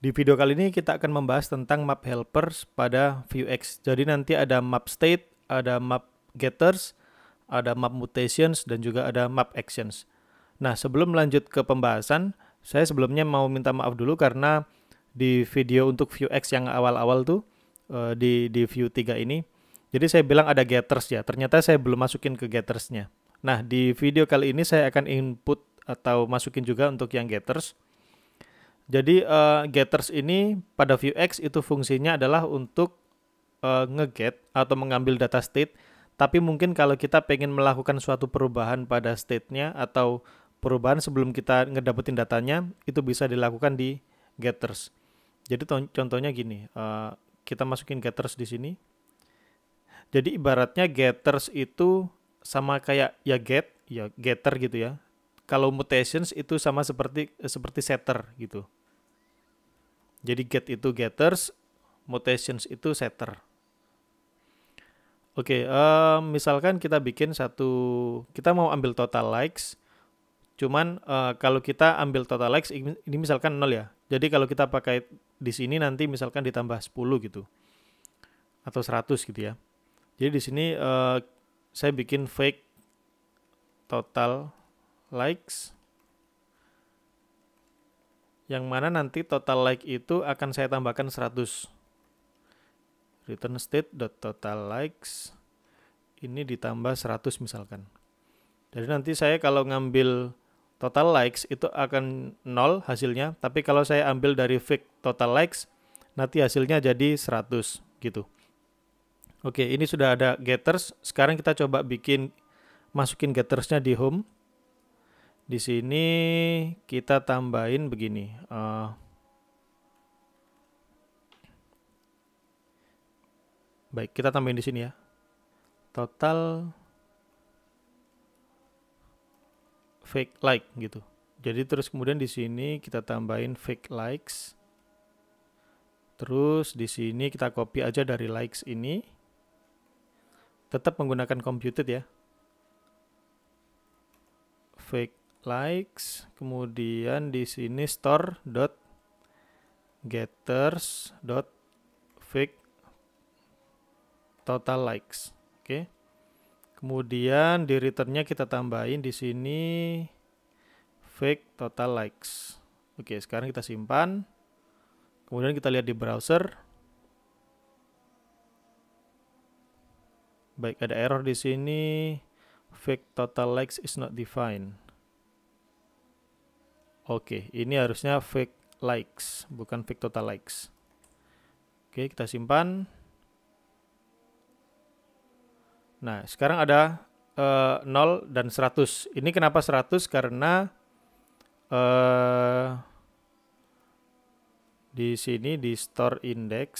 Di video kali ini kita akan membahas tentang map helpers pada Vuex. Jadi nanti ada map state, ada map getters, ada map mutations, dan juga ada map actions. Nah, sebelum lanjut ke pembahasan, saya sebelumnya mau minta maaf dulu karena di video untuk Vuex yang awal-awal tuh, di Vue 3 ini, jadi saya bilang ada getters ya, ternyata saya belum masukin ke gettersnya. Nah, di video kali ini saya akan input atau masukin juga untuk yang getters. Jadi getters ini pada Vuex itu fungsinya adalah untuk nge-get atau mengambil data state, tapi mungkin kalau kita pengen melakukan suatu perubahan pada state-nya atau perubahan sebelum kita ngedapetin datanya, itu bisa dilakukan di getters. Jadi contohnya gini, kita masukin getters di sini. Jadi ibaratnya getters itu sama kayak ya getter gitu ya. Kalau mutations itu sama seperti setter gitu. Jadi get itu getters, mutations itu setter. Oke, misalkan kita bikin kita mau ambil total likes. Cuman kalau kita ambil total likes ini misalkan 0 ya. Jadi kalau kita pakai di sini nanti misalkan ditambah 10 gitu. Atau 100 gitu ya. Jadi di sini saya bikin fake total likes, yang mana nanti total like itu akan saya tambahkan 100. Return state.total likes ini ditambah 100 misalkan. Jadi nanti saya kalau ngambil total likes itu akan 0 hasilnya, tapi kalau saya ambil dari fake total likes nanti hasilnya jadi 100 gitu. Oke, ini sudah ada getters. Sekarang kita coba masukin gettersnya di home. Di sini kita tambahin begini. Baik, kita tambahin di sini ya. Total fake like gitu. Jadi terus kemudian di sini kita tambahin fake likes. Terus di sini kita copy aja dari likes ini. Tetap menggunakan computed ya. Fake likes, kemudian di sini store.getters.fake total likes. Oke. Kemudian di returnnya kita tambahin di sini fake total likes. Oke, sekarang kita simpan. Kemudian kita lihat di browser. Baik, ada error di sini. Fake total likes is not defined. Oke, ini harusnya fake likes, bukan fake total likes. Oke, kita simpan. Nah, sekarang ada 0 dan 100. Ini kenapa 100? Karena di sini di store index,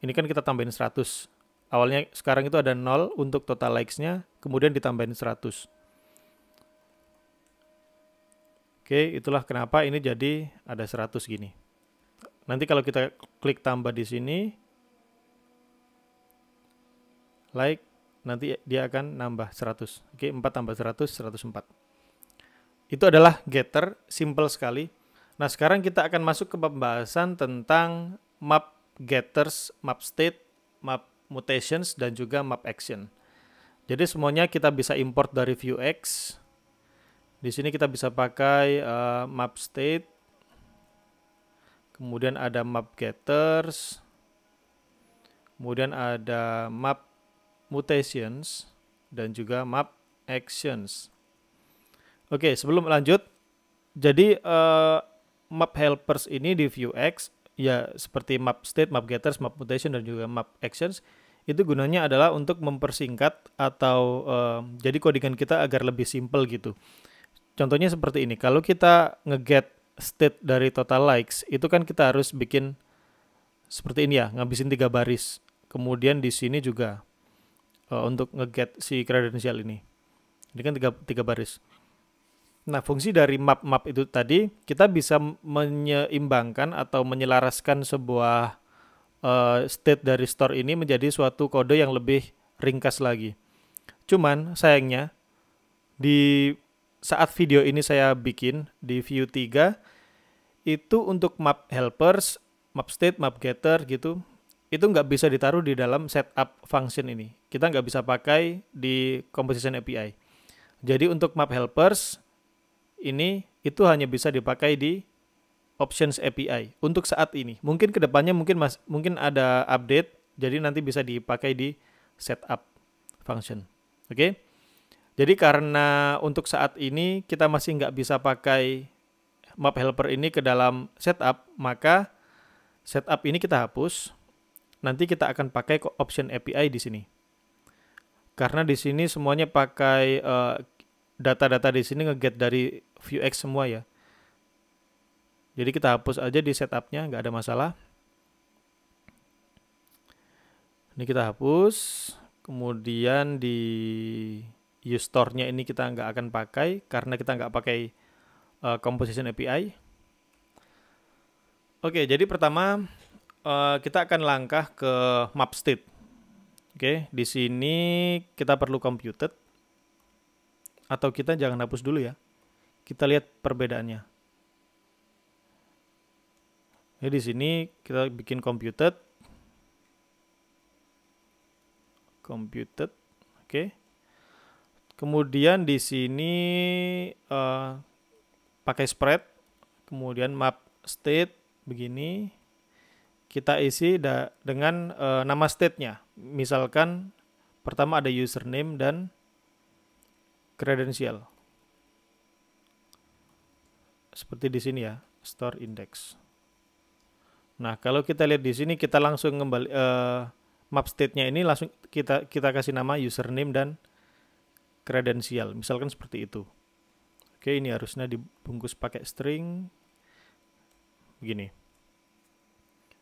ini kan kita tambahin 100. Awalnya sekarang itu ada 0 untuk total likes-nya, kemudian ditambahin 100. Oke, itulah kenapa ini jadi ada 100 gini. Nanti kalau kita klik tambah di sini, like, nanti dia akan nambah 100. Oke, 4 tambah 100, 104. Itu adalah getter, simple sekali. Nah, sekarang kita akan masuk ke pembahasan tentang map getters, map state, map mutations, dan juga map action. Jadi semuanya kita bisa import dari Vuex. Di sini kita bisa pakai map state, kemudian ada map getters, kemudian ada map mutations, dan juga map actions. Oke, sebelum lanjut, jadi map helpers ini di Vuex ya seperti map state, map getters, map mutation, dan juga map actions itu gunanya adalah untuk mempersingkat atau jadi codingan kita agar lebih simple gitu. Contohnya seperti ini, kalau kita nge-get state dari total likes, itu kan kita harus bikin seperti ini ya, ngabisin 3 baris. Kemudian di sini juga untuk nge-get si credential ini. Ini kan 3 baris. Nah, fungsi dari map itu tadi, kita bisa menyeimbangkan atau menyelaraskan sebuah state dari store ini menjadi suatu kode yang lebih ringkas lagi. Cuman sayangnya di saat video ini saya bikin di Vue 3, itu untuk map helpers, map state, map getter gitu, itu nggak bisa ditaruh di dalam setup function ini. Kita nggak bisa pakai di composition API. Jadi untuk map helpers ini itu hanya bisa dipakai di options API untuk saat ini. Mungkin kedepannya mungkin ada update, jadi nanti bisa dipakai di setup function. Oke? Jadi karena untuk saat ini kita masih nggak bisa pakai map helper ini ke dalam setup, maka setup ini kita hapus. Nanti kita akan pakai option API di sini. Karena di sini semuanya pakai data-data di sini nge-get dari Vuex semua ya. Jadi kita hapus aja di setupnya, nggak ada masalah. Ini kita hapus. Kemudian di use store-nya ini kita nggak akan pakai karena kita nggak pakai composition API. Oke, jadi pertama kita akan langkah ke map state. Oke, di sini kita perlu computed. Atau kita jangan hapus dulu ya. Kita lihat perbedaannya. Jadi di sini kita bikin computed. Oke. Kemudian di sini pakai spread. Kemudian map state begini. Kita isi dengan nama state-nya. Misalkan pertama ada username dan credential. Seperti di sini ya, store index. Nah, kalau kita lihat di sini kita langsung kembali map state-nya ini langsung kita kasih nama username dan credential. Misalkan seperti itu. Oke, ini harusnya dibungkus pakai string begini.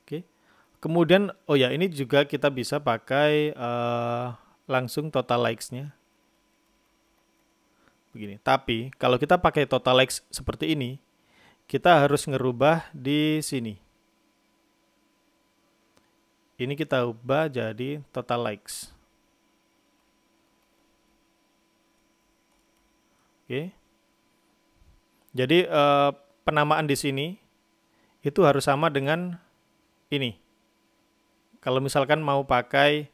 Oke. Kemudian oh ya, ini juga kita bisa pakai langsung total likes-nya. Begini. Tapi kalau kita pakai total likes seperti ini, kita harus ngerubah di sini. Ini kita ubah jadi total likes. Oke. Jadi penamaan di sini itu harus sama dengan ini. Kalau misalkan mau pakai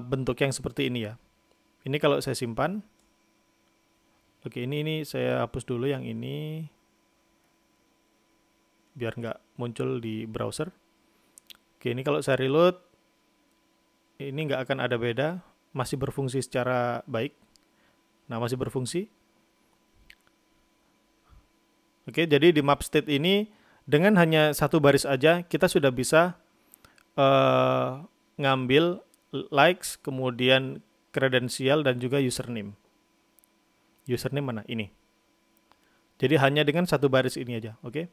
bentuk yang seperti ini ya. Ini kalau saya simpan. Oke, ini saya hapus dulu yang ini. Biar nggak muncul di browser. Oke, ini kalau saya reload. Ini nggak akan ada beda. Masih berfungsi secara baik. Nah, masih berfungsi. Oke, jadi di map state ini dengan hanya satu baris aja kita sudah bisa ngambil likes, kemudian credential dan juga username. Username mana? Ini. Jadi hanya dengan satu baris ini aja, oke?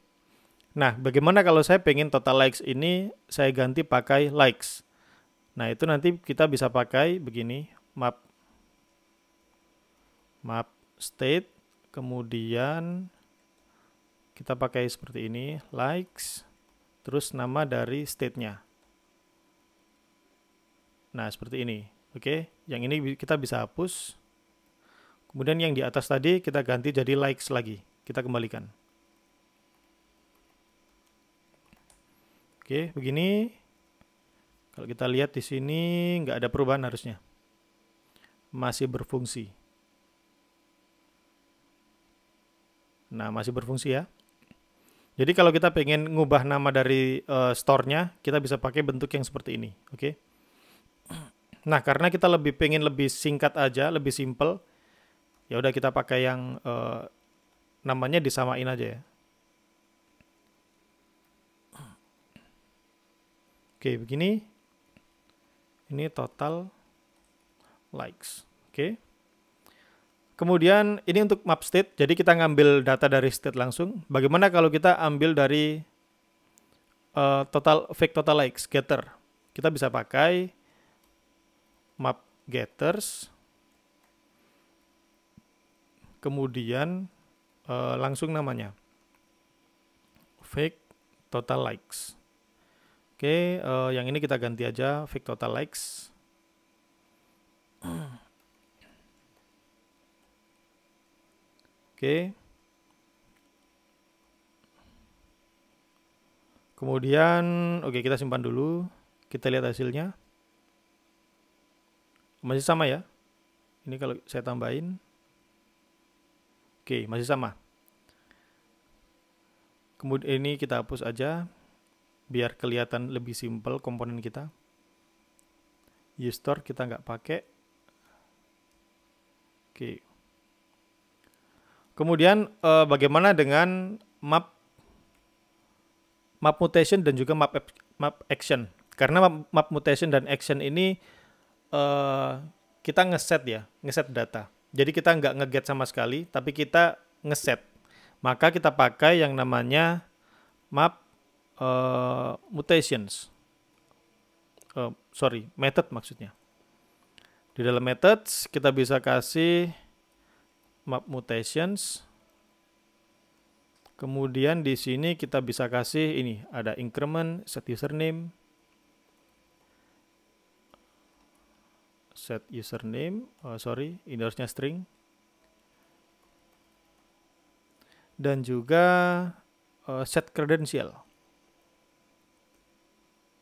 Nah, bagaimana kalau saya pengen total likes ini saya ganti pakai likes? Nah, itu nanti kita bisa pakai begini, map state, kemudian kita pakai seperti ini, likes, terus nama dari state-nya. Nah, seperti ini. Oke, yang ini kita bisa hapus. Kemudian yang di atas tadi kita ganti jadi likes lagi. Kita kembalikan. Oke, begini. Kalau kita lihat di sini nggak ada perubahan harusnya. Masih berfungsi. Nah, masih berfungsi ya. Jadi kalau kita pengen ngubah nama dari store-nya, kita bisa pakai bentuk yang seperti ini. Oke. Nah, karena kita pengen lebih singkat aja, lebih simple, ya udah kita pakai yang namanya disamain aja ya. Oke, begini. Ini total likes. Oke. Kemudian ini untuk map state, jadi kita ngambil data dari state langsung. Bagaimana kalau kita ambil dari fake total likes getter? Kita bisa pakai map getters, kemudian langsung namanya fake total likes. Oke, yang ini kita ganti aja fake total likes. Oke. Kemudian, oke, kita simpan dulu. Kita lihat hasilnya. Masih sama ya. Ini kalau saya tambahin. Oke, masih sama. Kemudian ini kita hapus aja biar kelihatan lebih simpel komponen kita. Ustore kita nggak pakai. Oke. Kemudian bagaimana dengan map mutation dan juga map action? Karena map mutation dan action ini kita ngeset data. Jadi kita nggak nge-get sama sekali, tapi kita ngeset. Maka kita pakai yang namanya map mutations. Method maksudnya. Di dalam methods kita bisa kasih map mutations. Kemudian di sini kita bisa kasih ini, ada increment, set username, ini harusnya string, dan juga set credential.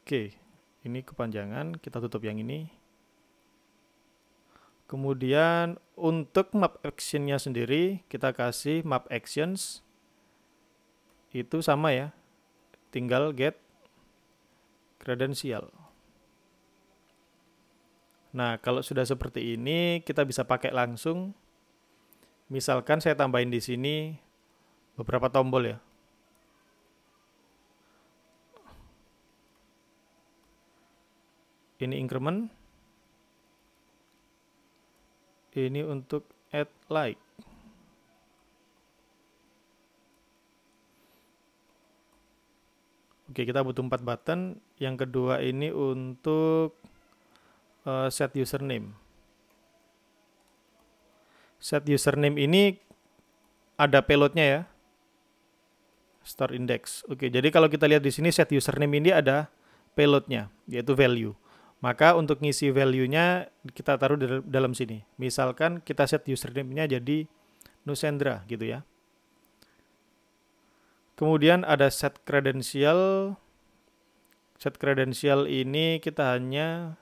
Oke, ini kepanjangan, kita tutup yang ini. Kemudian untuk map actionnya sendiri kita kasih map actions. Itu sama ya, tinggal get credential. Nah, kalau sudah seperti ini, kita bisa pakai langsung. Misalkan saya tambahin di sini beberapa tombol ya. Ini increment. Ini untuk add like. Oke, kita butuh 4 button. Yang kedua ini untuk set username. Set username ini ada payloadnya ya. Store index. Oke, jadi kalau kita lihat di sini set username ini ada payloadnya, yaitu value. Maka untuk ngisi value-nya kita taruh di dalam sini. Misalkan kita set username-nya jadi Nusendra gitu ya. Kemudian ada set credential. Set credential ini kita hanya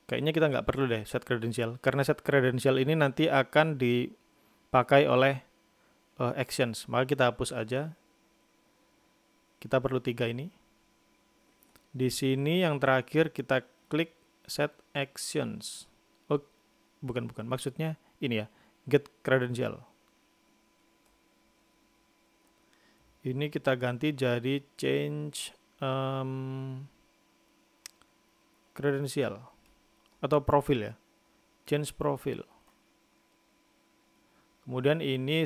kayaknya kita nggak perlu deh set credential, karena set credential ini nanti akan dipakai oleh actions. Maka kita hapus aja. Kita perlu 3 ini. Di sini yang terakhir kita klik set actions. Oh, bukan. Maksudnya ini ya, get credential. Ini kita ganti jadi change credential atau profil ya, change profil. Kemudian ini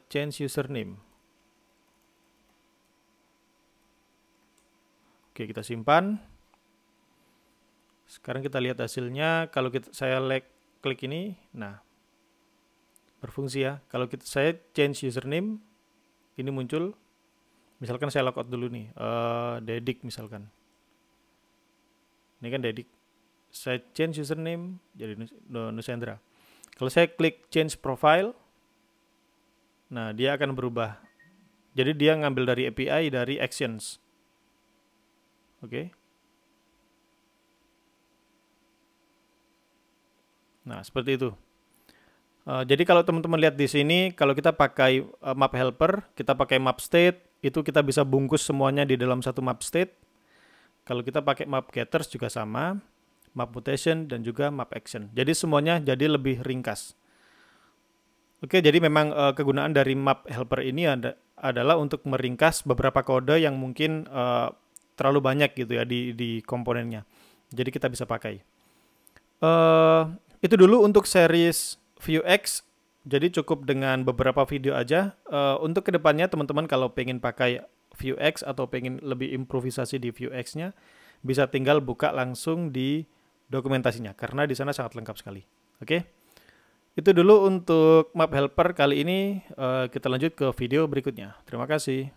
change username. Oke, kita simpan. Sekarang kita lihat hasilnya. Kalau saya klik ini, nah berfungsi ya. Kalau saya change username, ini muncul. Misalkan saya logout dulu nih, Dedik misalkan. Ini kan Dedik. Saya change username jadi Nusendra. Kalau saya klik change profile, nah dia akan berubah. Jadi dia ngambil dari API dari actions. Oke. Nah, seperti itu. Jadi kalau teman-teman lihat di sini, kalau kita pakai map helper, kita pakai map state, itu kita bisa bungkus semuanya di dalam satu map state. Kalau kita pakai map getters juga sama, map mutation dan juga map action. Jadi semuanya jadi lebih ringkas. Oke, jadi memang kegunaan dari map helper ini adalah untuk meringkas beberapa kode yang mungkin terlalu banyak gitu ya di komponennya. Jadi kita bisa pakai. Itu dulu untuk series Vuex. Jadi cukup dengan beberapa video aja. Untuk kedepannya teman-teman kalau pengen pakai Vuex atau pengen lebih improvisasi di Vuex-nya, bisa tinggal buka langsung di dokumentasinya karena di sana sangat lengkap sekali. Oke. Itu dulu untuk map helper kali ini. Kita lanjut ke video berikutnya. Terima kasih.